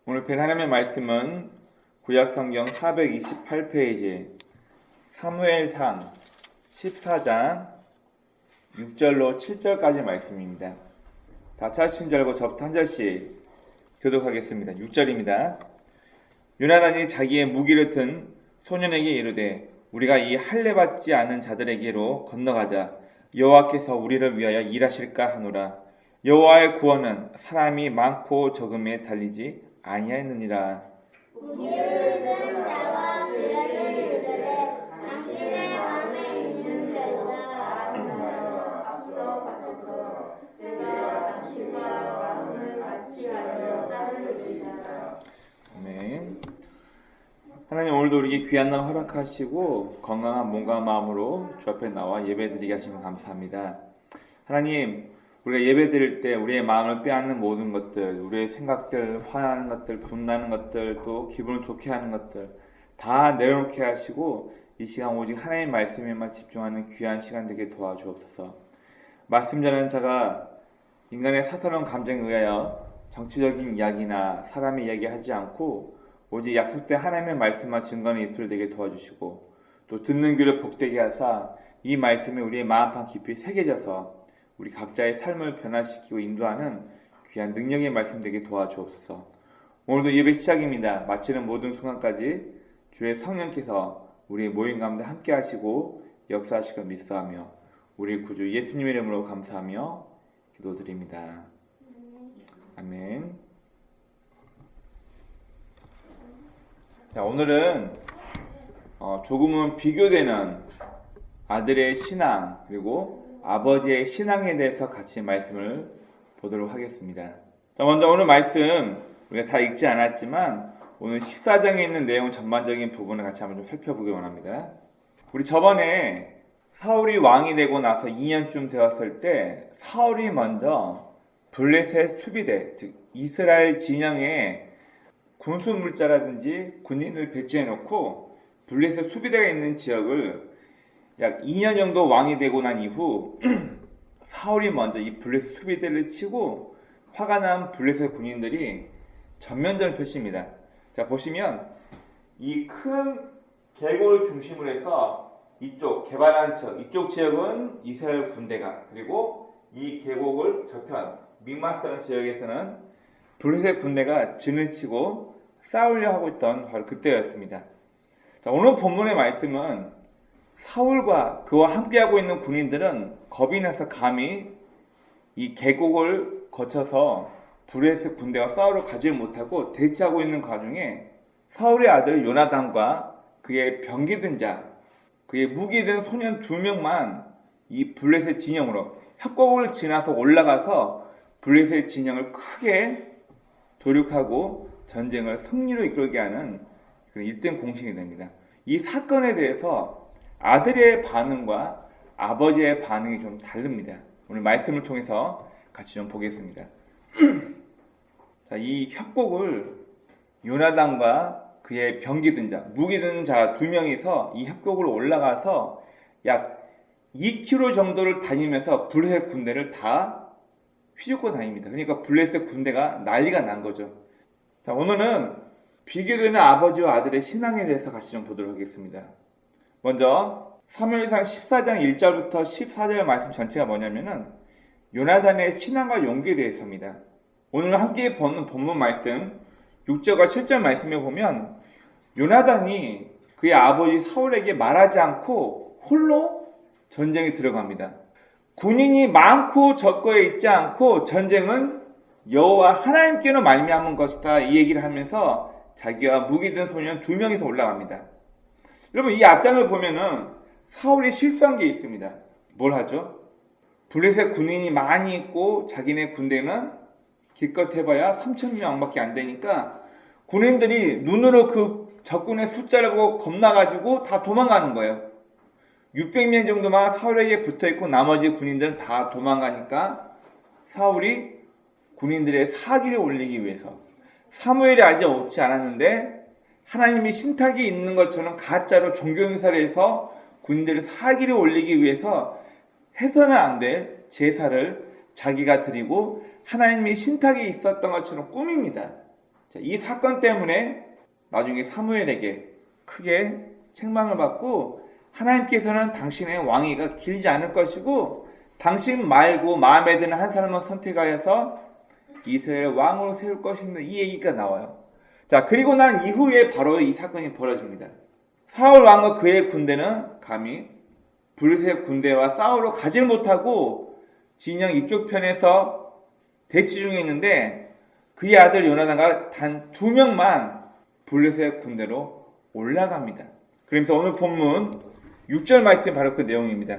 오늘 본 하나님의 말씀은 구약성경 428페이지 사무엘상 14장 6절로 7절까지 말씀입니다. 다 찾으신 줄 알고 저부터 한 절씩 교독하겠습니다. 6절입니다. 요나단이 자기의 무기를 든 소년에게 이르되 우리가 이 할례 받지 않은 자들에게로 건너가자. 여호와께서 우리를 위하여 일하실까 하노라. 여호와의 구원은 사람이 많고 적음에 달리지 아니하였느니라. 우리는 나와 그에게 이르되 당신의 마음에 있는 대로 앞서 가소서. 내가 당신과 마음을 같이 하여 따르리이다. 아멘. 하나님, 오늘도 우리에게 귀한 날 허락하시고 건강한 몸과 마음으로 주 앞에 나와 예배드리게 하시면 감사합니다. 하나님, 우리가 예배드릴 때 우리의 마음을 빼앗는 모든 것들, 우리의 생각들, 화나는 것들, 분나는 것들, 또 기분을 좋게 하는 것들 다 내려놓게 하시고 이 시간 오직 하나님의 말씀에만 집중하는 귀한 시간 되게 도와주옵소서. 말씀 전하는 자가 인간의 사사로운 감정에 의하여 정치적인 이야기나 사람의 이야기 하지 않고 오직 약속된 하나님의 말씀만 증거하는 이틀 되게 도와주시고 또 듣는 귀를 복되게 하사 이 말씀이 우리의 마음판 깊이 새겨져서 우리 각자의 삶을 변화시키고 인도하는 귀한 능력의 말씀 되게 도와주옵소서. 오늘도 예배 시작입니다. 마치는 모든 순간까지 주의 성령께서 우리의 모임 가운데 함께 하시고 역사하시고 믿사하며 우리 구주 예수님의 이름으로 감사하며 기도드립니다. 아멘. 자, 오늘은 조금은 비교되는 아들의 신앙 그리고 아버지의 신앙에 대해서 같이 말씀을 보도록 하겠습니다. 자, 먼저 오늘 말씀 우리가 다 읽지 않았지만 오늘 14장에 있는 내용 전반적인 부분을 같이 한번 좀 살펴보기 원합니다. 우리 저번에 사울이 왕이 되고 나서 2년쯤 되었을 때 사울이 먼저 블레셋 수비대, 즉 이스라엘 진영에 군수물자라든지 군인을 배치해 놓고 블레셋 수비대가 있는 지역을 약 2년 정도 왕이 되고 난 이후 사울이 먼저 이 블레셋 수비대를 치고 화가 난 블레셋 군인들이 전면전을 펼칩니다. 자, 보시면 이 큰 계곡을 중심으로 해서 이쪽 개발한 지역, 이쪽 지역은 이스라엘 군대가, 그리고 이 계곡을 저편 믹마스라는 지역에서는 블레셋 군대가 진을 치고 싸우려 하고 있던 바로 그때였습니다. 자, 오늘 본문의 말씀은 사울과 그와 함께하고 있는 군인들은 겁이 나서 감히 이 계곡을 거쳐서 블레셋 군대와 싸우러 가지 못하고 대치하고 있는 과정에 사울의 아들 요나단과 그의 병기 든 자, 그의 무기 든 소년 2명만 이 블레셋 진영으로 협곡을 지나서 올라가서 블레셋 진영을 크게 도륙하고 전쟁을 승리로 이끌게 하는 그런 1등 공신이 됩니다. 이 사건에 대해서 아들의 반응과 아버지의 반응이 좀 다릅니다. 오늘 말씀을 통해서 같이 좀 보겠습니다. 자, 이 협곡을 요나단과 그의 병기 든 자, 무기 든 자 2명이서 이 협곡으로 올라가서 약 2km 정도를 다니면서 블레셋 군대를 다 휘젓고 다닙니다. 그러니까 블레셋 군대가 난리가 난 거죠. 자, 오늘은 비교되는 아버지와 아들의 신앙에 대해서 같이 좀 보도록 하겠습니다. 먼저 사무엘상 14장 1절부터 14절 말씀 전체가 뭐냐면은 요나단의 신앙과 용기에 대해서입니다. 오늘 함께 보는 본문 말씀 6절과 7절 말씀에 보면 요나단이 그의 아버지 사울에게 말하지 않고 홀로 전쟁에 들어갑니다. 군인이 많고 적거에 있지 않고 전쟁은 여호와 하나님께로 말미암은 것이다, 이 얘기를 하면서 자기와 무기 든 소년 2명이서 올라갑니다. 여러분, 이 앞장을 보면은 사울이 실수한 게 있습니다. 뭘 하죠? 블레셋 군인이 많이 있고 자기네 군대는 기껏 해봐야 3,000명밖에 안 되니까 군인들이 눈으로 그 적군의 숫자를 보고 겁나가지고 다 도망가는 거예요. 600명 정도만 사울에게 붙어있고 나머지 군인들은 다 도망가니까 사울이 군인들의 사기를 올리기 위해서, 사무엘이 아직 없지 않았는데 하나님이 신탁이 있는 것처럼 가짜로 종교행사를 해서 군인들의 사기를 올리기 위해서 해서는 안 될 제사를 자기가 드리고 하나님이 신탁이 있었던 것처럼 꾸밉니다. 자, 이 사건 때문에 나중에 사무엘에게 크게 책망을 받고 하나님께서는 당신의 왕위가 길지 않을 것이고 당신 말고 마음에 드는 한 사람을 선택하여서 이스라엘 왕으로 세울 것입니다. 이 얘기가 나와요. 자, 그리고 난 이후에 바로 이 사건이 벌어집니다. 사울 왕과 그의 군대는 감히 블레셋 군대와 싸우러 가질 못하고 진영 이쪽 편에서 대치 중에 있는데 그의 아들 요나단과 단 2명만 블레셋 군대로 올라갑니다. 그러면서 오늘 본문 6절 말씀이 바로 그 내용입니다.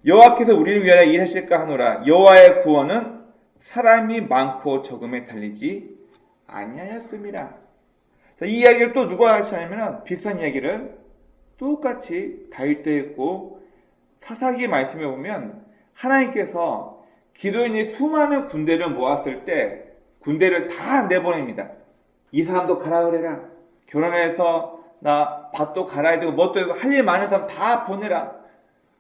여호와께서 우리를 위하여 일하실까 하노라. 여호와의 구원은 사람이 많고 적음에 달리지 아니하였습니다. 자, 이 이야기를 또 누가 하시냐면 비슷한 이야기를 똑같이 다윗도 했고 사사기 말씀에 보면 하나님께서 기도인이 수많은 군대를 모았을 때 군대를 다 내보냅니다. 이 사람도 가라 그래라. 결혼해서 나 밭도 갈아야 되고 뭣도 할 일 많은 사람 다 보내라.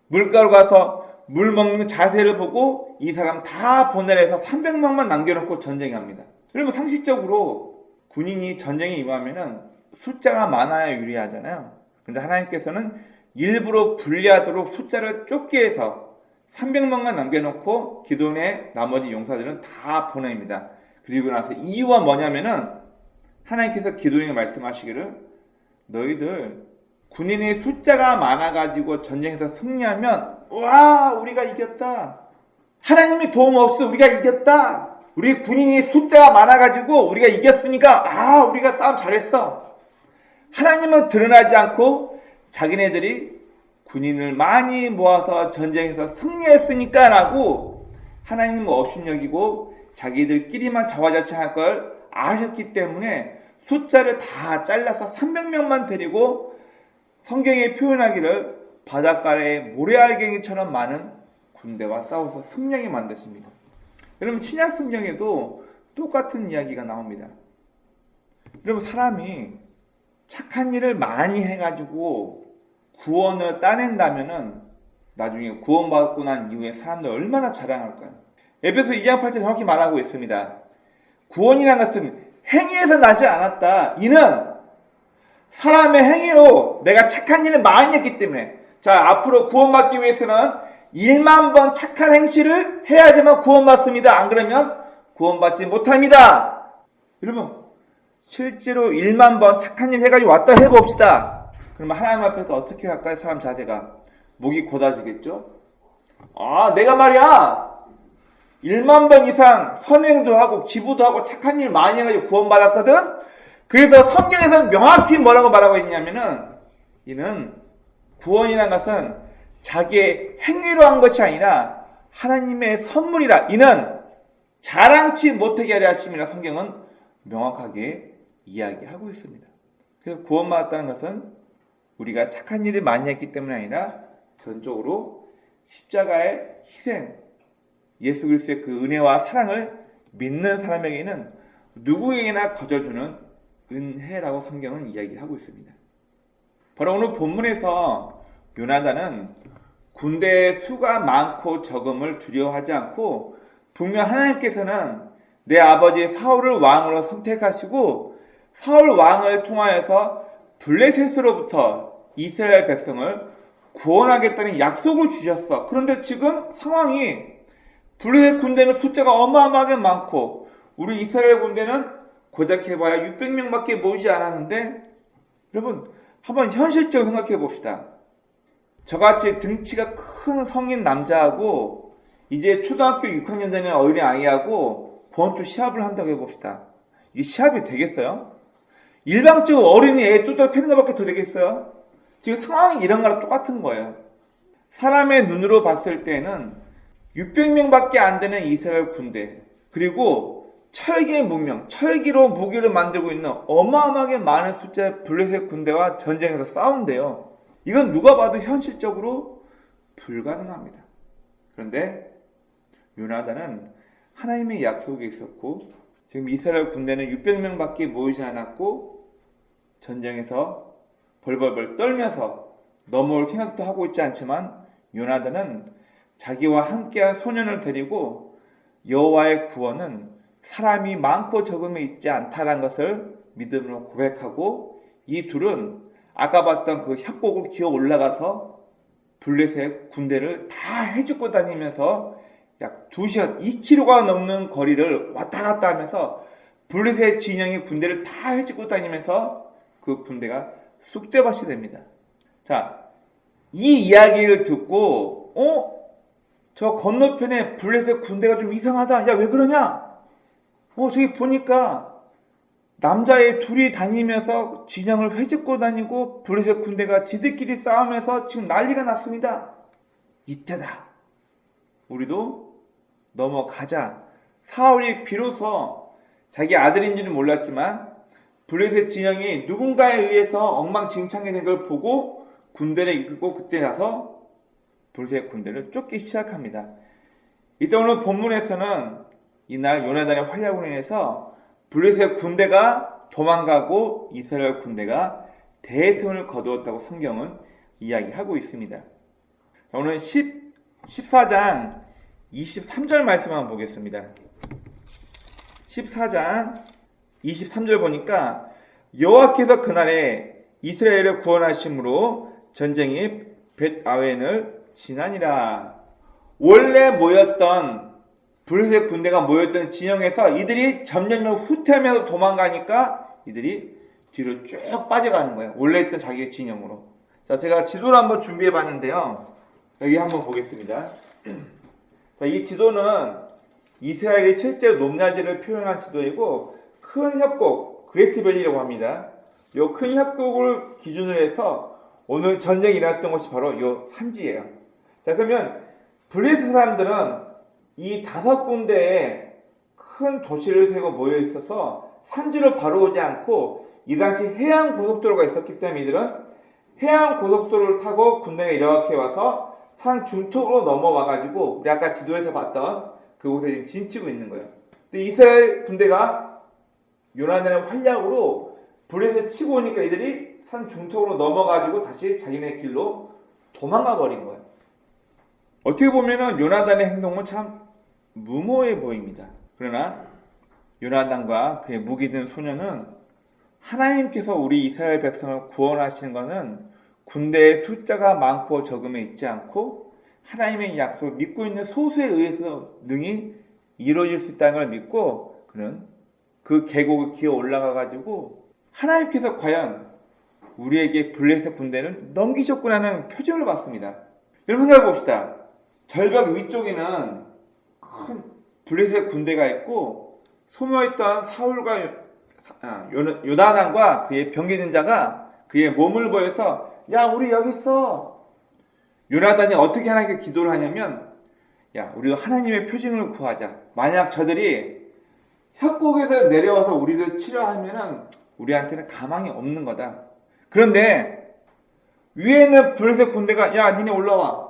물가로 가서 물 먹는 자세를 보고 이 사람 다 보내라 해서 300명만 남겨놓고 전쟁합니다. 그러면 상식적으로 군인이 전쟁에 임하면은 숫자가 많아야 유리하잖아요. 그런데 하나님께서는 일부러 불리하도록 숫자를 좁게 해서 300명만 남겨놓고 기도원의 나머지 용사들은 다 보냅니다. 그리고 나서 이유가 뭐냐면은 하나님께서 기도원에게 말씀하시기를 너희들 군인의 숫자가 많아가지고 전쟁에서 승리하면 와 우리가 이겼다. 하나님이 도움 없이 우리가 이겼다. 우리 군인이 숫자가 많아가지고 우리가 이겼으니까 우리가 싸움 잘했어. 하나님은 드러나지 않고 자기네들이 군인을 많이 모아서 전쟁에서 승리했으니까 라고 하나님은 업신여기고 자기들끼리만 자화자찬할 걸 아셨기 때문에 숫자를 다 잘라서 300명만 데리고 성경에 표현하기를 바닷가에 모래알갱이처럼 많은 군대와 싸워서 승리하게 만드십니다. 여러분 신약 성경에도 똑같은 이야기가 나옵니다. 여러분 사람이 착한 일을 많이 해가지고 구원을 따낸다면은 나중에 구원받고 난 이후에 사람들 얼마나 자랑할까요? 에베소 2장 8절 정확히 말하고 있습니다. 구원이라는 것은 행위에서 나지 않았다. 이는 사람의 행위로 내가 착한 일을 많이 했기 때문에 자 앞으로 구원받기 위해서는 1만 번 착한 행실을 해야지만 구원받습니다. 안 그러면 구원받지 못합니다. 여러분 실제로 1만 번 착한 일 해가지고 왔다 해봅시다. 그러면 하나님 앞에서 어떻게 할까요? 사람 자세가 목이 곧아지겠죠? 내가 말이야 1만 번 이상 선행도 하고 기부도 하고 착한 일 많이 해가지고 구원받았거든. 그래서 성경에서는 명확히 뭐라고 말하고 있냐면은 이는 구원이라는 것은 자기의 행위로 한 것이 아니라 하나님의 선물이라. 이는 자랑치 못하게 하려 하심이라 성경은 명확하게 이야기하고 있습니다. 그래서 구원받았다는 것은 우리가 착한 일을 많이 했기 때문이 아니라 전적으로 십자가의 희생, 예수 그리스도의 그 은혜와 사랑을 믿는 사람에게는 누구에게나 거저주는 은혜라고 성경은 이야기하고 있습니다. 바로 오늘 본문에서 요나단은 군대의 수가 많고 적음을 두려워하지 않고 분명 하나님께서는 내 아버지 사울을 왕으로 선택하시고 사울 왕을 통하여서 블레셋으로부터 이스라엘 백성을 구원하겠다는 약속을 주셨어. 그런데 지금 상황이 블레셋 군대는 숫자가 어마어마하게 많고 우리 이스라엘 군대는 고작 해봐야 600명밖에 모이지 않았는데 여러분 한번 현실적으로 생각해 봅시다. 저같이 등치가 큰 성인 남자하고 이제 초등학교 6학년 되는 어린이 아이하고 권투 시합을 한다고 해봅시다. 이게 시합이 되겠어요? 일방적으로 어린이 애 뚜껑 패는 것밖에 더 되겠어요? 지금 상황이 이런 거랑 똑같은 거예요. 사람의 눈으로 봤을 때는 600명밖에 안 되는 이스라엘 군대 그리고 철기의 문명, 철기로 무기를 만들고 있는 어마어마하게 많은 숫자의 블레셋 군대와 전쟁에서 싸운대요. 이건 누가 봐도 현실적으로 불가능합니다. 그런데 요나단은 하나님의 약속이 있었고 지금 이스라엘 군대는 600명밖에 모이지 않았고 전쟁에서 벌벌벌 떨면서 넘어올 생각도 하고 있지 않지만 요나단은 자기와 함께한 소년을 데리고 여호와의 구원은 사람이 많고 적음에 있지 않다는 것을 믿음으로 고백하고, 이 둘은 아까 봤던 그 협곡을 기어 올라가서 블레셋 군대를 다 헤집고 다니면서 약 2시간, 2km가 넘는 거리를 왔다 갔다 하면서 블레셋 진영의 군대를 다 헤집고 다니면서 그 군대가 쑥대밭이 됩니다. 자, 이 이야기를 듣고 저 건너편에 블레셋 군대가 좀 이상하다. 야, 왜 그러냐? 저기 보니까 남자애 둘이 다니면서 진영을 회집고 다니고 블레셋 군대가 지들끼리 싸우면서 지금 난리가 났습니다. 이때다. 우리도 넘어가자. 사울이 비로소 자기 아들인지는 몰랐지만 블레셋 진영이 누군가에 의해서 엉망진창이 된 걸 보고 군대를 이끌고 그때 나서 블레셋 군대를 쫓기 시작합니다. 이때 오늘 본문에서는 이날 요나단의 활약으로 인해서 블레셋 군대가 도망가고 이스라엘 군대가 대승을 거두었다고 성경은 이야기하고 있습니다. 오늘 14장 23절 말씀 한번 보겠습니다. 14장 23절 보니까 여호와께서 그날에 이스라엘을 구원하심으로 전쟁이 벳아웬을 지나니라. 원래 모였던 블레셋 군대가 모였던 진영에서 이들이 점점 후퇴하면서 도망가니까 이들이 뒤로 쭉 빠져가는 거예요. 원래 있던 자기의 진영으로. 자, 제가 지도를 한번 준비해 봤는데요. 여기 한번 보겠습니다. 자, 이 지도는 이스라엘이 실제로 높낮이를 표현한 지도이고 큰 협곡, 그레이트밸리라고 합니다. 이 큰 협곡을 기준으로 해서 오늘 전쟁이 일어났던 곳이 바로 이 산지예요. 자, 그러면 블레셋 사람들은 이 5군데에 큰 도시를 세고 모여 있어서 산지로 바로 오지 않고 이 당시 해안 고속도로가 있었기 때문에 이들은 해안 고속도로를 타고 군대가 이렇게 와서 산 중턱으로 넘어와가지고 우리 아까 지도에서 봤던 그곳에 지금 진치고 있는 거예요. 근데 이스라엘 군대가 요나단의 활약으로 블레셋 치고 오니까 이들이 산 중턱으로 넘어가지고 다시 자기네 길로 도망가 버린 거예요. 어떻게 보면은 요나단의 행동은 참 무모해 보입니다. 그러나 요나단과 그의 무기 든 소년은 하나님께서 우리 이스라엘 백성을 구원하시는 것은 군대의 숫자가 많고 적음에 있지 않고 하나님의 약속을 믿고 있는 소수에 의해서 능히 이루어질 수 있다는 걸 믿고 그는 그 계곡을 기어 올라가 가지고 하나님께서 과연 우리에게 블레셋 군대를 넘기셨구나는 표정을 봤습니다. 여러분 생각해 봅시다. 절벽 위쪽에는 큰 블레셋 군대가 있고 소모했던 사울과 요나단과 그의 병기 든 자가 그의 몸을 보여서 야, 우리 여기 있어. 요나단이 어떻게 하나님께 기도를 하냐면 야, 우리도 하나님의 표징을 구하자. 만약 저들이 협곡에서 내려와서 우리를 치려 하면은 우리한테는 가망이 없는 거다. 그런데 위에 있는 블레셋 군대가 야, 니네 올라와.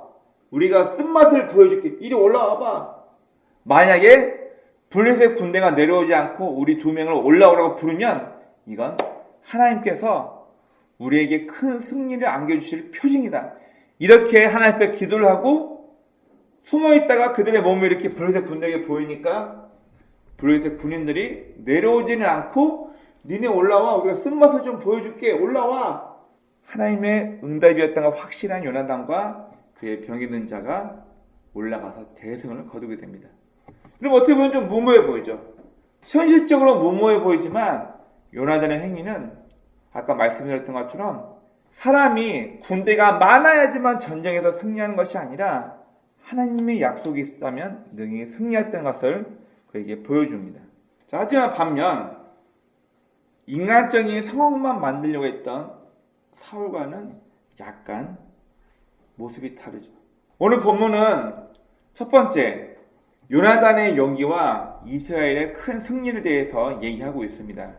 우리가 쓴맛을 보여줄게. 이리 올라와봐. 만약에 블레셋 군대가 내려오지 않고 우리 2명을 올라오라고 부르면 이건 하나님께서 우리에게 큰 승리를 안겨주실 표징이다. 이렇게 하나님 앞에 기도를 하고 숨어있다가 그들의 몸이 이렇게 블레셋 군대에게 보이니까 블레셋 군인들이 내려오지는 않고 니네 올라와. 우리가 쓴맛을 좀 보여줄게. 올라와. 하나님의 응답이었던 가 확실한 요나단과 그의 병이 든 자가 올라가서 대승을 거두게 됩니다. 그럼 어떻게 보면 좀 무모해 보이죠. 현실적으로 무모해 보이지만 요나단의 행위는 아까 말씀드렸던 것처럼 사람이 군대가 많아야지만 전쟁에서 승리하는 것이 아니라 하나님의 약속이 있다면 능히 승리했던 것을 그에게 보여줍니다. 자, 하지만 반면 인간적인 상황만 만들려고 했던 사울과는 약간 모습이 다르죠. 오늘 본문은 첫 번째 요나단의 용기와 이스라엘의 큰 승리에 대해서 얘기하고 있습니다.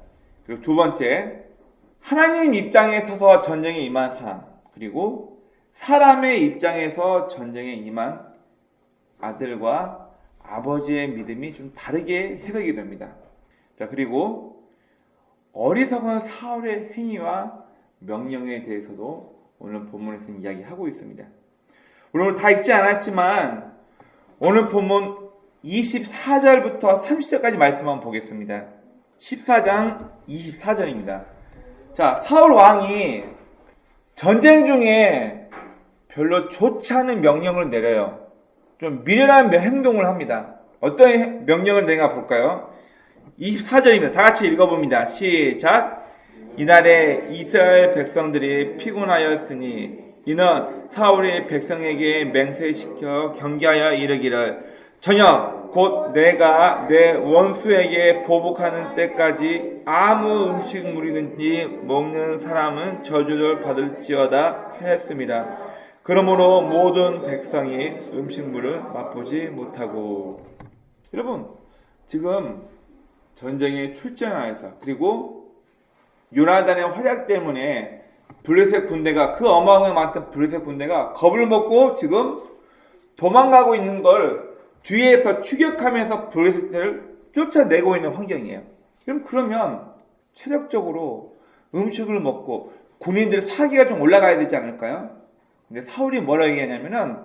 그리고 두 번째 하나님 입장에 서서 전쟁에 임한 사람, 그리고 사람의 입장에서 전쟁에 임한 아들과 아버지의 믿음이 좀 다르게 해석이 됩니다. 자, 그리고 어리석은 사울의 행위와 명령에 대해서도 오늘 본문에서 이야기하고 있습니다. 오늘 다 읽지 않았지만 오늘 본문 24절부터 30절까지 말씀 한번 보겠습니다. 14장 24절입니다. 자, 사울 왕이 전쟁 중에 별로 좋지 않은 명령을 내려요. 좀 미련한 행동을 합니다. 어떤 명령을 내가 볼까요? 24절입니다. 다 같이 읽어봅니다. 시작. 이날에 이스라엘 백성들이 피곤하였으니 이는 사울이 백성에게 맹세시켜 경계하여 이르기를 저녁 곧 내가 내 원수에게 보복하는 때까지 아무 음식물이든지 먹는 사람은 저주를 받을지어다 하였습니다. 그러므로 모든 백성이 음식물을 맛보지 못하고. 여러분, 지금 전쟁에 출전하여서 그리고 요나단의 활약 때문에 블레셋 군대가, 그 어마어마하게 많던 블레셋 군대가 겁을 먹고 지금 도망가고 있는 걸 뒤에서 추격하면서 블레셋을 쫓아내고 있는 환경이에요. 그러면 체력적으로 음식을 먹고 군인들 사기가 좀 올라가야 되지 않을까요? 근데 사울이 뭐라고 얘기하냐면은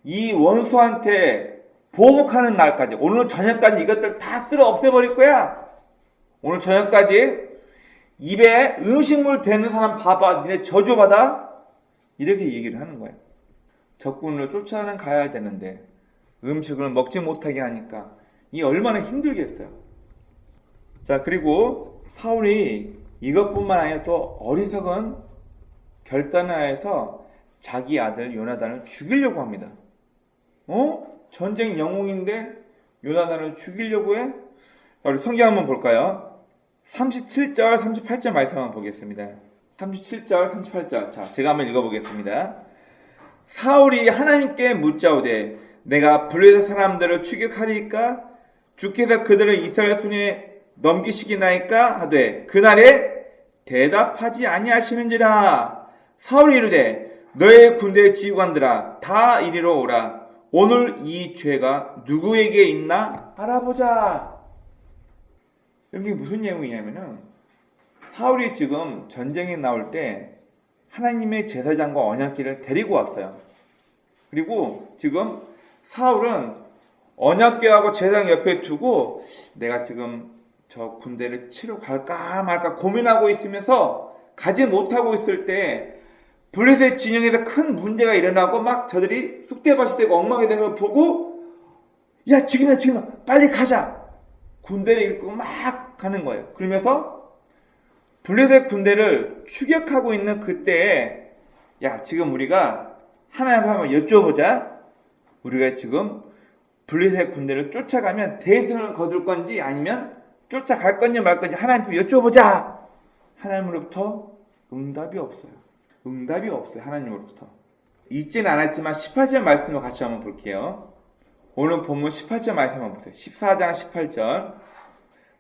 이 원수한테 보복하는 날까지, 오늘 저녁까지 이것들 다 쓸어 없애버릴 거야. 오늘 저녁까지 입에 음식물 대는 사람 봐봐, 니네 저주받아. 이렇게 얘기를 하는 거예요. 적군을 쫓아는 가야 되는데 음식을 먹지 못하게 하니까 이 얼마나 힘들겠어요. 자, 그리고 사울이 이것뿐만 아니라 또 어리석은 결단을 해서 자기 아들 요나단을 죽이려고 합니다. 전쟁 영웅인데 요나단을 죽이려고 해? 우리 성경 한번 볼까요? 37절, 38절 말씀 한번 보겠습니다. 37절, 38절. 자, 제가 한번 읽어보겠습니다. 사울이 하나님께 묻자오되 내가 블레셋 사람들을 추격하리까? 주께서 그들을 이스라엘 손에 넘기시기나이까? 하되 그날에 대답하지 아니하시는지라. 사울이 이르되 너의 군대 지휘관들아 다 이리로 오라. 오늘 이 죄가 누구에게 있나 알아보자. 여기 무슨 내용이냐면은 사울이 지금 전쟁에 나올 때 하나님의 제사장과 언약궤를 데리고 왔어요. 그리고 지금 사울은 언약궤하고 제사장 옆에 두고 내가 지금 저 군대를 치러 갈까 말까 고민하고 있으면서 가지 못하고 있을 때 블레셋 진영에서 큰 문제가 일어나고 막 저들이 쑥대밭이 되고 엉망이 되는 걸 보고 야 지금이야 빨리 가자. 군대를 이끌고 막 가는 거예요. 그러면서 블레셋 군대를 추격하고 있는 그때에 야 지금 우리가 하나님 한번 여쭤보자. 우리가 지금 블레셋 군대를 쫓아가면 대승을 거둘 건지 아니면 쫓아갈 건지 말 건지 하나님께 여쭤보자. 하나님으로부터 응답이 없어요. 응답이 없어요. 하나님으로부터. 읽지는 않았지만 18절 말씀을 같이 한번 볼게요. 오늘 본문 18절 말씀 한번 보세요. 14장 18절.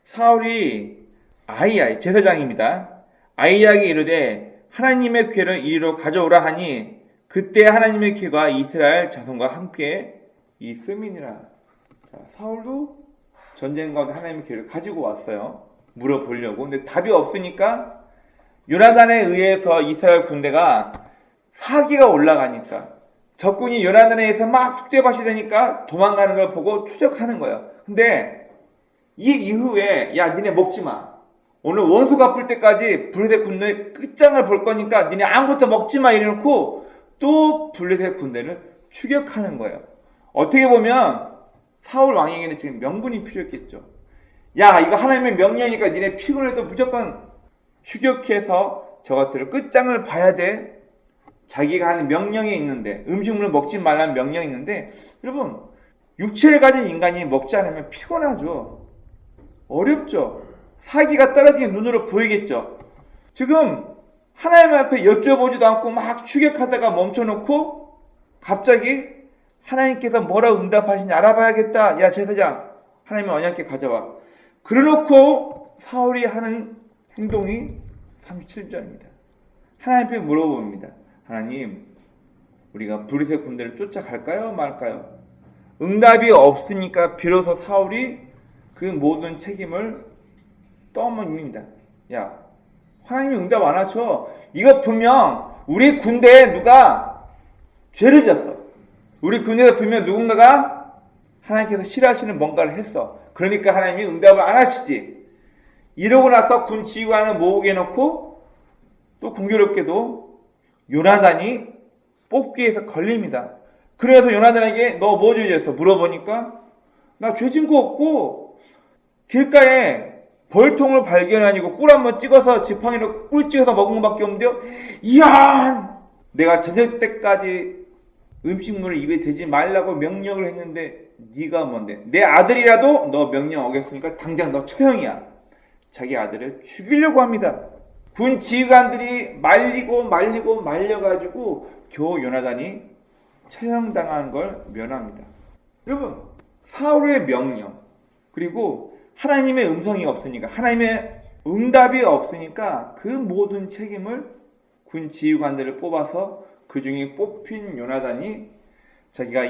사울이 아히야 제사장입니다. 아히야에게 이르되 하나님의 궤를 이리로 가져오라 하니 그때 하나님의 궤가 이스라엘 자손과 함께 있음이니라. 자, 사울도 전쟁 가운데 하나님의 궤를 가지고 왔어요. 물어보려고. 근데 답이 없으니까 요나단에 의해서 이스라엘 군대가 사기가 올라가니까 적군이 요나단에 의해서 막 쑥대밭이 되니까 도망가는 걸 보고 추적하는 거예요. 근데 이 이후에 야 니네 먹지 마. 오늘 원수 갚을 때까지 블레셋 군대의 끝장을 볼 거니까 니네 아무것도 먹지 마 이래놓고 또 블레셋 군대를 추격하는 거예요. 어떻게 보면 사울 왕에게는 지금 명분이 필요했겠죠. 야 이거 하나님의 명령이니까 니네 피곤해도 무조건 추격해서 저것들을 끝장을 봐야 돼. 자기가 하는 명령이 있는데 음식물을 먹지 말라는 명령이 있는데 여러분 육체를 가진 인간이 먹지 않으면 피곤하죠. 어렵죠. 사기가 떨어지게 눈으로 보이겠죠. 지금 하나님 앞에 여쭤보지도 않고 막 추격하다가 멈춰놓고 갑자기 하나님께서 뭐라고 응답하시는지 알아봐야겠다. 야 제사장 하나님의 언약궤 가져와. 그래놓고 사울이 하는 행동이 37절입니다. 하나님 앞에 물어봅니다. 하나님 우리가 블레셋 군대를 쫓아갈까요 말까요? 응답이 없으니까 비로소 사울이 그 모든 책임을 떠넘깁니다. 야 하나님이 응답 안 하셔. 이거 분명 우리 군대에 누가 죄를 졌어. 우리 군대에서 분명 누군가가 하나님께서 싫어하시는 뭔가를 했어. 그러니까 하나님이 응답을 안 하시지. 이러고 나서 군 지휘관을 모으게 해놓고 또 공교롭게도 요나단이 뽑기에서 걸립니다. 그래서 요나단에게 너 뭐 죄졌어? 물어보니까 나 죄진 거 없고 길가에 벌통을 발견하니고 꿀 한번 찍어서 지팡이로 꿀 찍어서 먹은 것밖에 없는데요. 이야! 내가 저녁 때까지 음식물을 입에 대지 말라고 명령을 했는데 네가 뭔데? 내 아들이라도 너 명령 어겼으니까 당장 너 처형이야. 자기 아들을 죽이려고 합니다. 군 지휘관들이 말려가지고 겨우 요나단이 처형당한 걸 면합니다. 여러분, 사울의 명령 그리고 하나님의 음성이 없으니까 하나님의 응답이 없으니까 그 모든 책임을 군 지휘관들을 뽑아서 그 중에 뽑힌 요나단이 자기가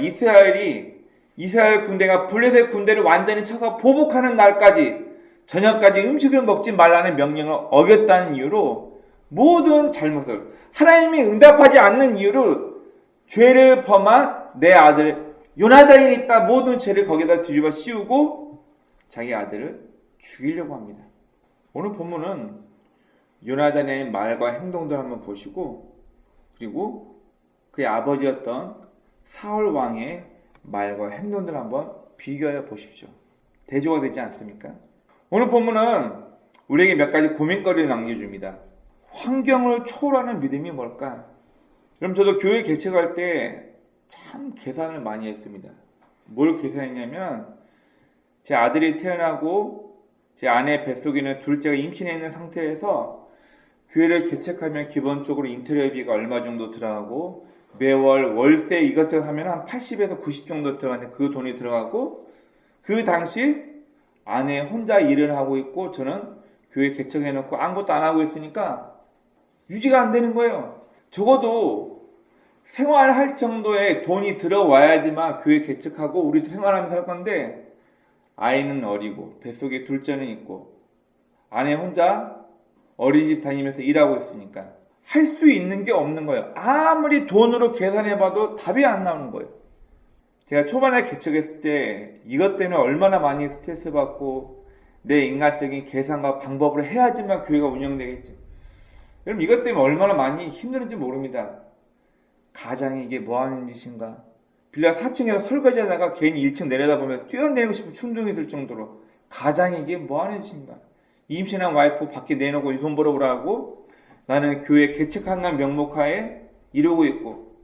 이스라엘 군대가 블레셋 군대를 완전히 쳐서 보복하는 날까지 저녁까지 음식을 먹지 말라는 명령을 어겼다는 이유로 모든 잘못을 하나님이 응답하지 않는 이유로 죄를 범한 내 아들 요나단이 있다 모든 죄를 거기다 뒤집어 씌우고 자기 아들을 죽이려고 합니다. 오늘 본문은 요나단의 말과 행동들 한번 보시고 그리고 그의 아버지였던 사울 왕의 말과 행동들 한번 비교해 보십시오. 대조가 되지 않습니까? 오늘 본문은 우리에게 몇 가지 고민거리를 남겨줍니다. 환경을 초월하는 믿음이 뭘까? 그럼 저도 교회 개척할 때 참 계산을 많이 했습니다. 뭘 계산했냐면 제 아들이 태어나고 제 아내 뱃속에는 둘째가 임신해 있는 상태에서 교회를 개척하면 기본적으로 인테리어비가 얼마 정도 들어가고 매월 월세 이것저것 하면 한 80에서 90 정도 들어가는데 그 돈이 들어가고 그 당시 아내 혼자 일을 하고 있고 저는 교회 개척해놓고 아무것도 안 하고 있으니까 유지가 안 되는 거예요. 적어도 생활할 정도의 돈이 들어와야지만 교회 개척하고 우리도 생활하면서 할 건데 아이는 어리고 뱃속에 둘째는 있고 아내 혼자 어린이집 다니면서 일하고 있으니까 할 수 있는 게 없는 거예요. 아무리 돈으로 계산해봐도 답이 안 나오는 거예요. 제가 초반에 개척했을 때 이것 때문에 얼마나 많이 스트레스 받고 내 인간적인 계산과 방법을 해야지만 교회가 운영되겠지. 여러분 이것 때문에 얼마나 많이 힘들은지 모릅니다. 가장이 이게 뭐하는 짓인가. 빌라 4층에서 설거지하다가 괜히 1층 내려다보면 뛰어내리고 싶은 충동이 들 정도로 가장이 이게 뭐하는 짓인가. 임신한 와이프 밖에 내놓고 돈 벌어보라고 나는 교회 개척한다는 명목하에 이러고 있고.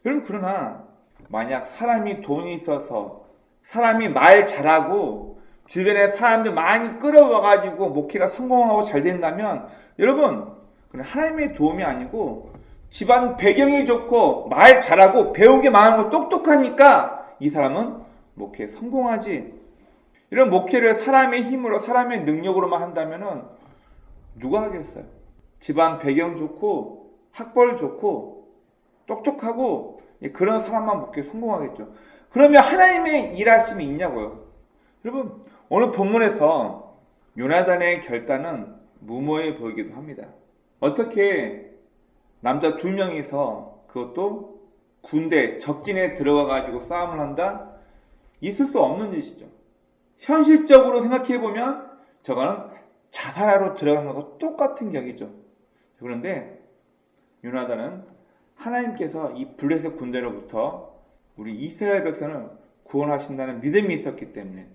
여러분 그러나 만약 사람이 돈이 있어서 사람이 말 잘하고 주변에 사람들 많이 끌어와가지고 목회가 성공하고 잘 된다면 여러분 그건 하나님의 도움이 아니고 집안 배경이 좋고 말 잘하고 배운 게 많고 똑똑하니까 이 사람은 목회에 성공하지. 이런 목회를 사람의 힘으로 사람의 능력으로만 한다면은 누가 하겠어요? 집안 배경 좋고 학벌 좋고 똑똑하고 그런 사람만 목회에 성공하겠죠. 그러면 하나님의 일하심이 있냐고요. 여러분 오늘 본문에서 요나단의 결단은 무모해 보이기도 합니다. 어떻게 남자 2명이서 그것도 군대 적진에 들어가 가지고 싸움을 한다? 있을 수 없는 짓이죠. 현실적으로 생각해보면 저거는 자살하러 들어가는 것과 똑같은 격이죠. 그런데 요나단은 하나님께서 이 블레셋 군대로부터 우리 이스라엘 백성을 구원하신다는 믿음이 있었기 때문에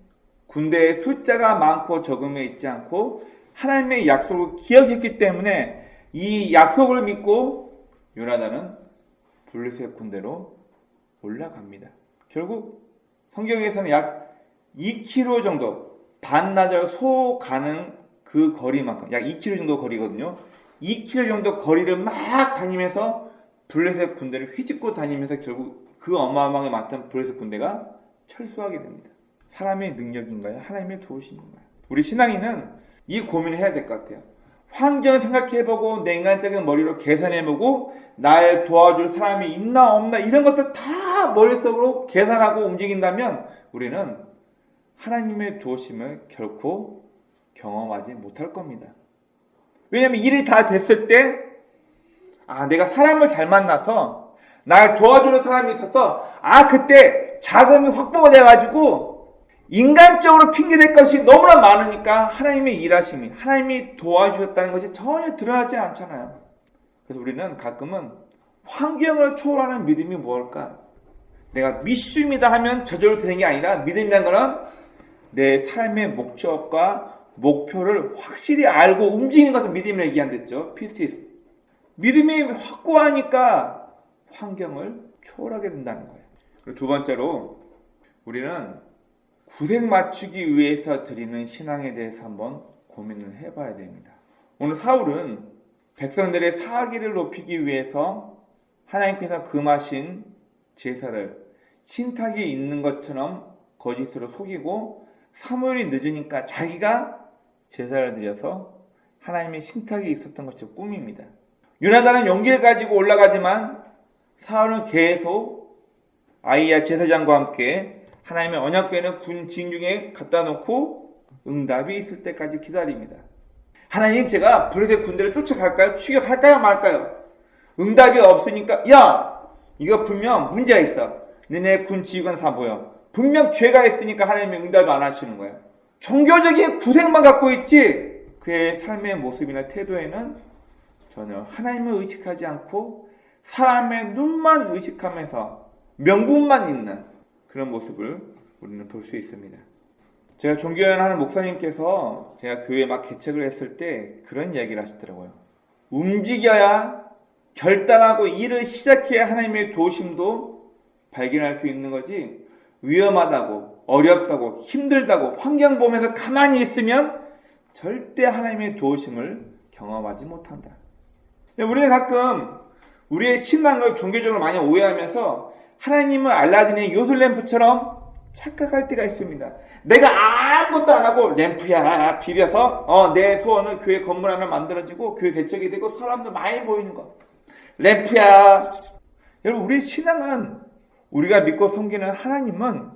군대의 숫자가 많고 적음에 있지 않고 하나님의 약속을 기억했기 때문에 이 약속을 믿고 요나단은 블레셋 군대로 올라갑니다. 결국 성경에서는 약 2km 정도 반나절 소 가는 그 거리만큼 약 2km 정도 거리거든요. 2km 정도 거리를 막 다니면서 블레셋 군대를 휘짓고 다니면서 결국 그 어마어마하게 많던 블레셋 군대가 철수하게 됩니다. 사람의 능력인가요? 하나님의 도우심인가요? 우리 신앙인은 이 고민을 해야 될 것 같아요. 환경을 생각해보고 내 인간적인 머리로 계산해보고 날 도와줄 사람이 있나 없나 이런 것들 다 머릿속으로 계산하고 움직인다면 우리는 하나님의 도우심을 결코 경험하지 못할 겁니다. 왜냐하면 일이 다 됐을 때 내가 사람을 잘 만나서 날 도와주는 사람이 있어서 그때 자금이 확보가 돼가지고 인간적으로 핑계댈 것이 너무나 많으니까 하나님의 일하심이, 하나님이 도와주셨다는 것이 전혀 드러나지 않잖아요. 그래서 우리는 가끔은 환경을 초월하는 믿음이 뭘까? 내가 믿습니다 하면 저절로 되는 게 아니라 믿음이라는 거는 내 삶의 목적과 목표를 확실히 알고 움직이는 것을 믿음이라고 얘기한댔죠. 피스티스. 믿음이 확고하니까 환경을 초월하게 된다는 거예요. 그리고 두 번째로 우리는 구색 맞추기 위해서 드리는 신앙에 대해서 한번 고민을 해봐야 됩니다. 오늘 사울은 백성들의 사기를 높이기 위해서 하나님께서 금하신 제사를 신탁이 있는 것처럼 거짓으로 속이고 사무엘이 늦으니까 자기가 제사를 드려서 하나님의 신탁이 있었던 것처럼 꾸밉니다. 요나단은 용기를 가지고 올라가지만 사울은 계속 아히야 제사장과 함께 하나님의 언약궤는 군 진중에 갖다 놓고 응답이 있을 때까지 기다립니다. 하나님, 제가 블레셋 군대를 쫓아갈까요? 추격할까요? 말까요? 응답이 없으니까, 야, 이거 분명 문제가 있어. 너네 군 지휘관 다 보여. 분명 죄가 있으니까 하나님이 응답 안 하시는 거예요. 종교적인 구색만 갖고 있지 그의 삶의 모습이나 태도에는 전혀 하나님을 의식하지 않고 사람의 눈만 의식하면서 명분만 있는 그런 모습을 우리는 볼 수 있습니다. 제가 존경하는 목사님께서 제가 교회에 막 개척을 했을 때 그런 이야기를 하시더라고요. 움직여야, 결단하고 일을 시작해야 하나님의 도우심도 발견할 수 있는 거지, 위험하다고, 어렵다고, 힘들다고 환경 보면서 가만히 있으면 절대 하나님의 도우심을 경험하지 못한다. 우리는 가끔 우리의 신앙을 종교적으로 많이 오해하면서 하나님은 알라딘의 요술 램프처럼 착각할 때가 있습니다. 내가 아무것도 안 하고 램프야 비벼서 내 소원은 교회 건물 하나 만들어지고 교회 개척이 되고 사람들 많이 모이는 것. 램프야. 여러분, 우리의 신앙은, 우리가 믿고 섬기는 하나님은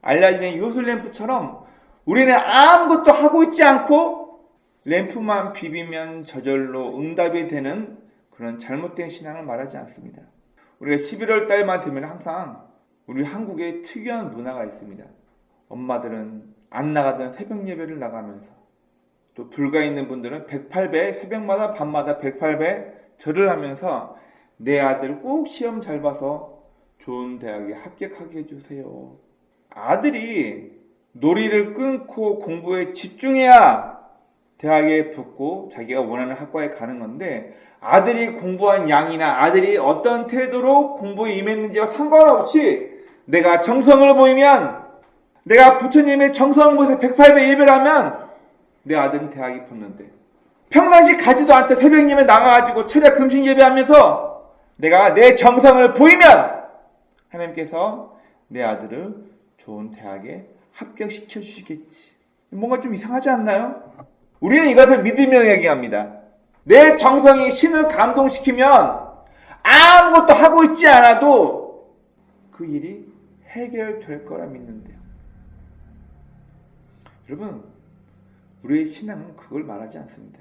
알라딘의 요술 램프처럼 우리는 아무것도 하고 있지 않고 램프만 비비면 저절로 응답이 되는 그런 잘못된 신앙을 말하지 않습니다. 우리가 11월 달만 되면 항상 우리 한국에 특이한 문화가 있습니다. 엄마들은 안 나가던 새벽 예배를 나가면서, 또 불가 있는 분들은 108배, 새벽마다 밤마다 108배 절을 하면서 내 아들 꼭 시험 잘 봐서 좋은 대학에 합격하게 해주세요. 아들이 놀이를 끊고 공부에 집중해야 대학에 붙고 자기가 원하는 학과에 가는 건데, 아들이 공부한 양이나 아들이 어떤 태도로 공부에 임했는지와 상관없이 내가 정성을 보이면, 내가 부처님의 정성을 보여서 108배 예배를 하면 내 아들은 대학에 붙는데, 평상시 가지도 않던 새벽 예배 나가가지고 철야 금식 예배하면서 내가 내 정성을 보이면 하나님께서 내 아들을 좋은 대학에 합격시켜 주시겠지. 뭔가 좀 이상하지 않나요? 우리는 이것을 믿으며 얘기합니다. 내 정성이 신을 감동시키면 아무것도 하고 있지 않아도 그 일이 해결될 거라 믿는데요. 여러분, 우리의 신앙은 그걸 말하지 않습니다.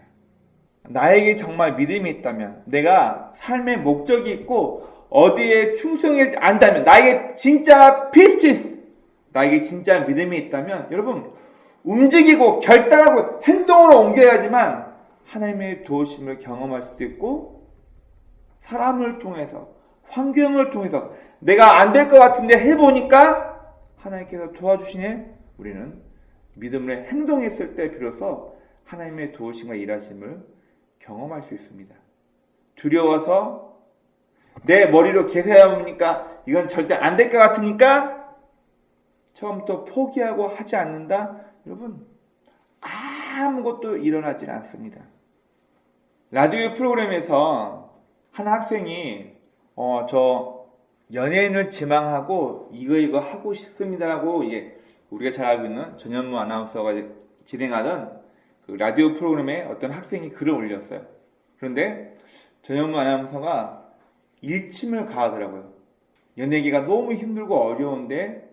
나에게 정말 믿음이 있다면, 내가 삶의 목적이 있고 어디에 충성하지 않다면, 나에게 진짜 피스티스, 나에게 진짜 믿음이 있다면, 여러분, 움직이고 결단하고 행동으로 옮겨야지만 하나님의 도우심을 경험할 수도 있고, 사람을 통해서, 환경을 통해서 내가 안 될 것 같은데 해보니까 하나님께서 도와주시네. 우리는 믿음으로 행동했을 때 비로소 하나님의 도우심과 일하심을 경험할 수 있습니다. 두려워서 내 머리로 계산해보니까 이건 절대 안 될 것 같으니까 처음부터 포기하고 하지 않는다. 여러분, 아무것도 일어나지 않습니다. 라디오 프로그램에서 한 학생이 저 연예인을 지망하고 이거 하고 싶습니다라고, 이게 우리가 잘 알고 있는 전현무 아나운서가 진행하던 그 라디오 프로그램에 어떤 학생이 글을 올렸어요. 그런데 전현무 아나운서가 일침을 가하더라고요. 연예계가 너무 힘들고 어려운데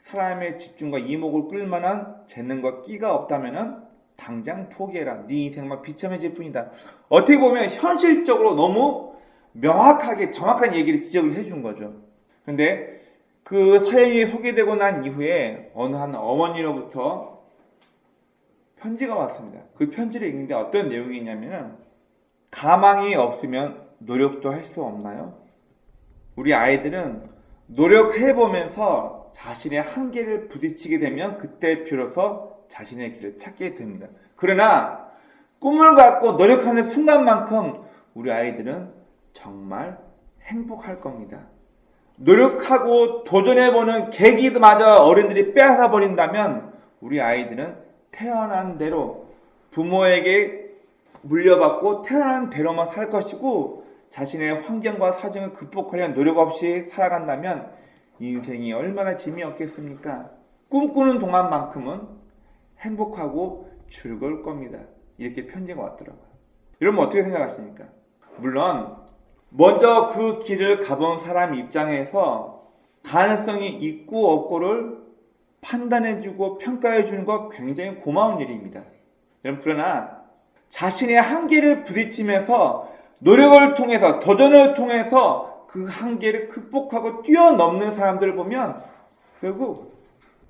사람의 집중과 이목을 끌 만한 재능과 끼가 없다면은 당장 포기해라. 네 인생만 비참해질 뿐이다. 어떻게 보면 현실적으로 너무 명확하게 정확한 얘기를 지적을 해준 거죠. 그런데 그 사연이 소개되고 난 이후에 어느 한 어머니로부터 편지가 왔습니다. 그 편지를 읽는데 어떤 내용이 있냐면, 가망이 없으면 노력도 할 수 없나요? 우리 아이들은 노력해보면서 자신의 한계를 부딪히게 되면 그때 비로소 자신의 길을 찾게 됩니다. 그러나 꿈을 갖고 노력하는 순간만큼 우리 아이들은 정말 행복할 겁니다. 노력하고 도전해보는 계기마저 어른들이 빼앗아 버린다면 우리 아이들은 태어난 대로 부모에게 물려받고 태어난 대로만 살 것이고, 자신의 환경과 사정을 극복하려는 노력 없이 살아간다면 인생이 얼마나 재미없겠습니까? 꿈꾸는 동안만큼은 행복하고 즐거울 겁니다. 이렇게 편지가 왔더라고요. 여러분 어떻게 생각하십니까? 물론 먼저 그 길을 가본 사람 입장에서 가능성이 있고 없고를 판단해주고 평가해주는 것 굉장히 고마운 일입니다. 여러분, 그러나 자신의 한계를 부딪히면서 노력을 통해서, 도전을 통해서 그 한계를 극복하고 뛰어넘는 사람들을 보면 결국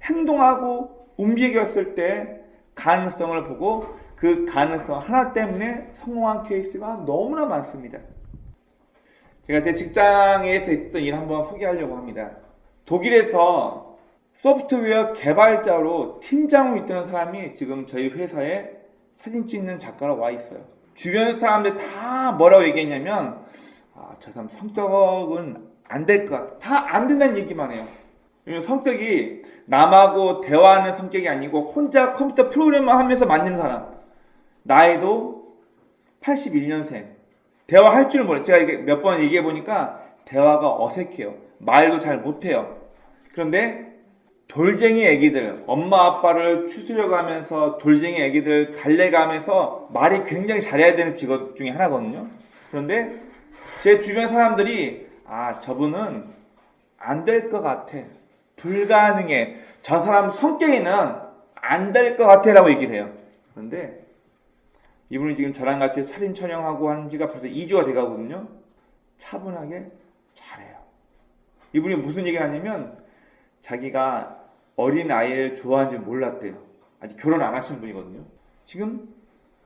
행동하고 움직였을 때 가능성을 보고 그 가능성 하나 때문에 성공한 케이스가 너무나 많습니다. 제가 제 직장에서 있었던 일 한번 소개하려고 합니다. 독일에서 소프트웨어 개발자로 팀장으로 있던 사람이 지금 저희 회사에 사진 찍는 작가로 와 있어요. 주변 사람들 다 뭐라고 얘기했냐면, 저 사람 성격은 안 될 것 같아. 다 안 된다는 얘기만 해요. 성격이 남하고 대화하는 성격이 아니고 혼자 컴퓨터 프로그램만 하면서 만드는 사람. 나이도 81년생. 대화할 줄은 몰라요. 제가 몇 번 얘기해 보니까 대화가 어색해요. 말도 잘 못해요. 그런데 돌쟁이 애기들, 엄마 아빠를 추스려가면서 돌쟁이 애기들 달래가면서 말이 굉장히 잘해야 되는 직업 중에 하나거든요. 그런데 제 주변 사람들이 저분은 안 될 것 같아. 불가능해. 저 사람 성격에는 안 될 것 같아 라고 얘기를 해요. 그런데 이분이 지금 저랑 같이 사진 촬영하고 한 지가 벌써 2주가 돼가거든요. 차분하게 잘해요. 이분이 무슨 얘기를 하냐면 자기가 어린 아이를 좋아하는지 몰랐대요. 아직 결혼 안 하신 분이거든요. 지금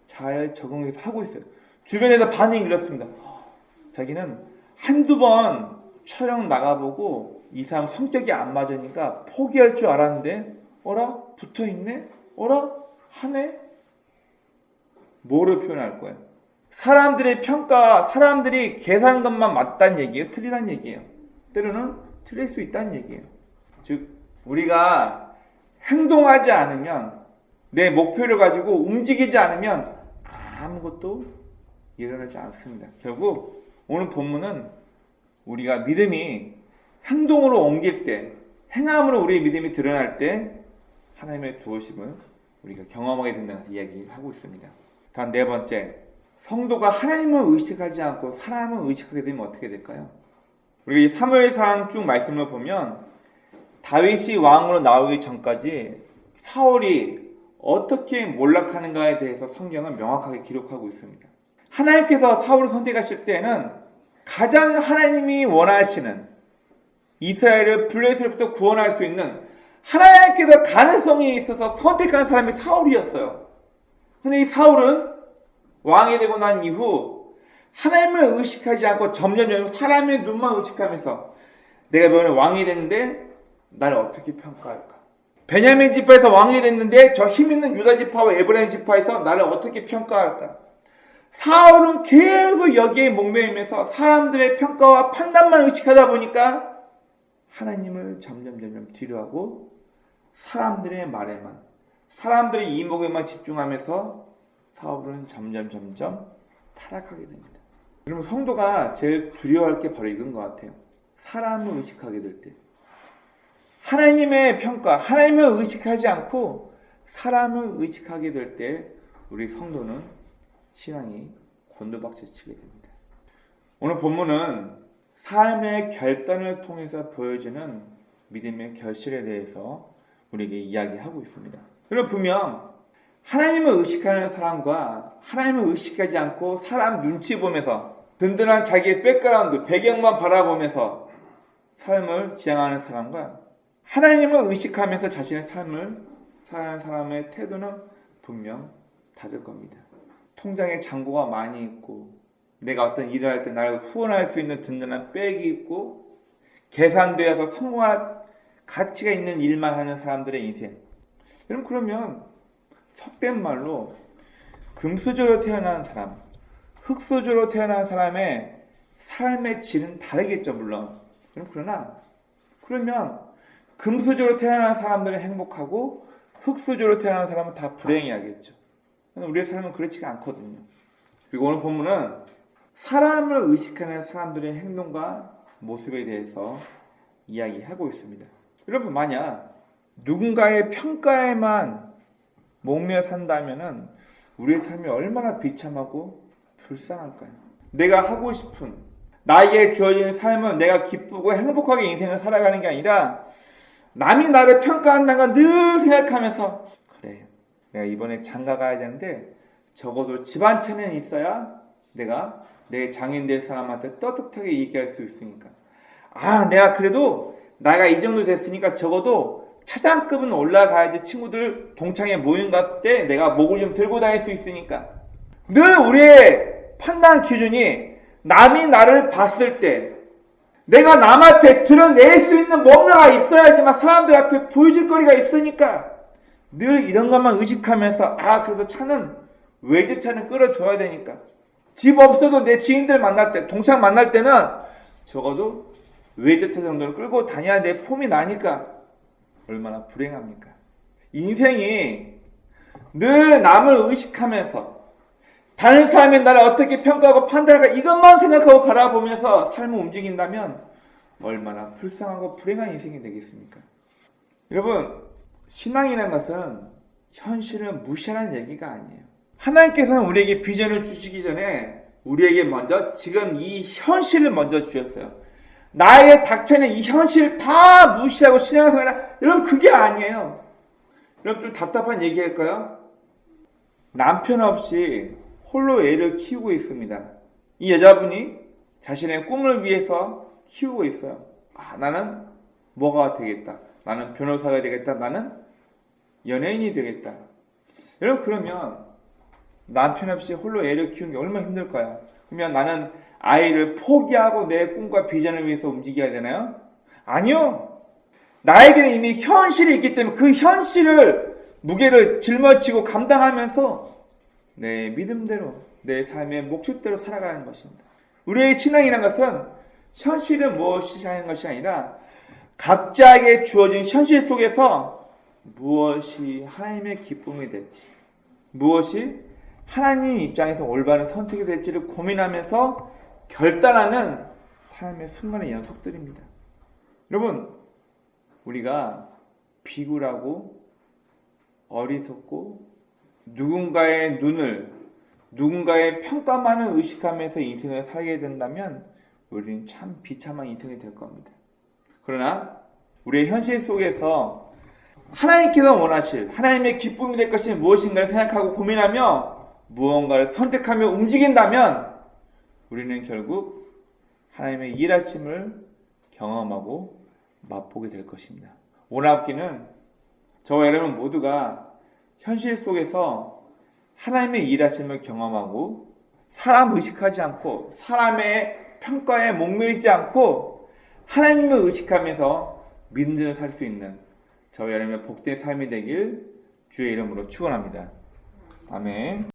잘 적응해서 하고 있어요. 주변에서 반응이 이렇습니다. 자기는 한두 번 촬영 나가보고 이 사람 성격이 안 맞으니까 포기할 줄 알았는데 어라? 붙어있네? 어라? 하네? 뭐를 표현할 거예요? 사람들의 평가, 사람들이 계산한 것만 맞다는 얘기예요? 틀리다는 얘기예요? 때로는 틀릴 수 있다는 얘기예요. 즉 우리가 행동하지 않으면, 내 목표를 가지고 움직이지 않으면 아무것도 일어나지 않습니다. 결국 오늘 본문은 우리가 믿음이 행동으로 옮길 때, 행함으로 우리의 믿음이 드러날 때 하나님의 도우심을 우리가 경험하게 된다는 이야기를 하고 있습니다. 다음 네 번째, 성도가 하나님을 의식하지 않고 사람을 의식하게 되면 어떻게 될까요? 우리가 이 사무엘상 쭉 말씀을 보면 다윗이 왕으로 나오기 전까지 사울이 어떻게 몰락하는가에 대해서 성경은 명확하게 기록하고 있습니다. 하나님께서 사울을 선택하실 때에는 가장 하나님이 원하시는, 이스라엘을 블레셋으로부터 구원할 수 있는 하나님께서 가능성이 있어서 선택한 사람이 사울이었어요. 근데 이 사울은 왕이 되고 난 이후 하나님을 의식하지 않고 점점 사람의 눈만 의식하면서 내가 이번에 왕이 됐는데 나를 어떻게 평가할까? 베냐민 지파에서 왕이 됐는데 저 힘있는 유다 지파와 에브라임 지파에서 나를 어떻게 평가할까? 사울은 계속 여기에 목매이면서 사람들의 평가와 판단만 의식하다 보니까 하나님을 점점 뒤로하고 사람들의 말에만, 사람들의 이목에만 집중하면서 사울은 점점 타락하게 됩니다. 여러분, 성도가 제일 두려워할 게 바로 이건 것 같아요. 사람을 의식하게 될 때, 하나님의 평가, 하나님을 의식하지 않고 사람을 의식하게 될 때 우리 성도는 신앙이 곤두박질 치게 됩니다. 오늘 본문은 삶의 결단을 통해서 보여지는 믿음의 결실에 대해서 우리에게 이야기하고 있습니다. 여러분, 분명 하나님을 의식하는 사람과 하나님을 의식하지 않고 사람 눈치 보면서 든든한 자기의 백그라운드, 배경만 바라보면서 삶을 지향하는 사람과 하나님을 의식하면서 자신의 삶을 살아가는 사람의 태도는 분명 다를 겁니다. 통장에 잔고가 많이 있고 내가 어떤 일을 할 때 나를 후원할 수 있는 든든한 백이 있고 계산되어서 성공할 가치가 있는 일만 하는 사람들의 인생. 여러분, 그러면 속된 말로 금수저로 태어난 사람, 흙수저로 태어난 사람의 삶의 질은 다르겠죠, 물론. 그러면 금수저로 태어난 사람들은 행복하고 흙수저로 태어난 사람은 다 불행해야겠죠. 우리의 삶은 그렇지가 않거든요. 그리고 오늘 본문은 사람을 의식하는 사람들의 행동과 모습에 대해서 이야기하고 있습니다. 여러분, 만약 누군가의 평가에만 목매어 산다면은 우리의 삶이 얼마나 비참하고 불쌍할까요? 내가 하고 싶은, 나에게 주어진 삶은 내가 기쁘고 행복하게 인생을 살아가는 게 아니라 남이 나를 평가한다는 걸 늘 생각하면서, 그래, 내가 이번에 장가 가야 되는데 적어도 집 한 채는 있어야 내가 내 장인 될 사람한테 떳떳하게 얘기할 수 있으니까, 내가 그래도 나이가 이 정도 됐으니까 적어도 차장급은 올라가야지 친구들 동창회 모임 갔을 때 내가 목을 좀 들고 다닐 수 있으니까. 늘 우리의 판단 기준이 남이 나를 봤을 때 내가 남 앞에 드러낼 수 있는 뭔가가 있어야지만 사람들 앞에 보여줄 거리가 있으니까 늘 이런 것만 의식하면서 그래도 차는 외제차는 끌어줘야 되니까, 집 없어도 내 지인들 만날 때, 동창 만날 때는 적어도 외제차 정도는 끌고 다녀야 내 폼이 나니까. 얼마나 불행합니까? 인생이 늘 남을 의식하면서 다른 사람이 나를 어떻게 평가하고 판단할까 이것만 생각하고 바라보면서 삶을 움직인다면 얼마나 불쌍하고 불행한 인생이 되겠습니까? 여러분, 신앙이라는 것은 현실을 무시하는 얘기가 아니에요. 하나님께서는 우리에게 비전을 주시기 전에 우리에게 먼저 지금 이 현실을 먼저 주셨어요. 나에게 닥쳐있는 이 현실을 다 무시하고 신앙을 생활하라. 여러분, 그게 아니에요. 여러분, 좀 답답한 얘기 할까요? 남편 없이 홀로 애를 키우고 있습니다. 이 여자분이 자신의 꿈을 위해서 키우고 있어요. 나는 뭐가 되겠다. 나는 변호사가 되겠다. 나는 연예인이 되겠다. 여러분, 그러면 남편 없이 홀로 애를 키우는 게 얼마나 힘들까요? 그러면 나는 아이를 포기하고 내 꿈과 비전을 위해서 움직여야 되나요? 아니요. 나에게는 이미 현실이 있기 때문에 그 현실을, 무게를 짊어지고 감당하면서 내 믿음대로, 내 삶의 목적대로 살아가는 것입니다. 우리의 신앙이라는 것은 현실은 무엇이 하는 것이 아니라 각자에게 주어진 현실 속에서 무엇이 하나님의 기쁨이 될지, 무엇이 하나님 입장에서 올바른 선택이 될지를 고민하면서 결단하는 삶의 순간의 연속들입니다. 여러분, 우리가 비굴하고 어리석고 누군가의 눈을, 누군가의 평가만을 의식하면서 인생을 살게 된다면 우리는 참 비참한 인생이 될 겁니다. 그러나 우리의 현실 속에서 하나님께서 원하실 하나님의 기쁨이 될 것이 무엇인가를 생각하고 고민하며 무언가를 선택하며 움직인다면 우리는 결국 하나님의 일하심을 경험하고 맛보게 될 것입니다. 오늘 저와 여러분 모두가 현실 속에서 하나님의 일하심을 경험하고 사람 의식하지 않고 사람의 평가에 목매이지 않고 하나님을 의식하면서 믿음대로 살 수 있는 저와 여러분의 복된 삶이 되길 주의 이름으로 축원합니다. 아멘.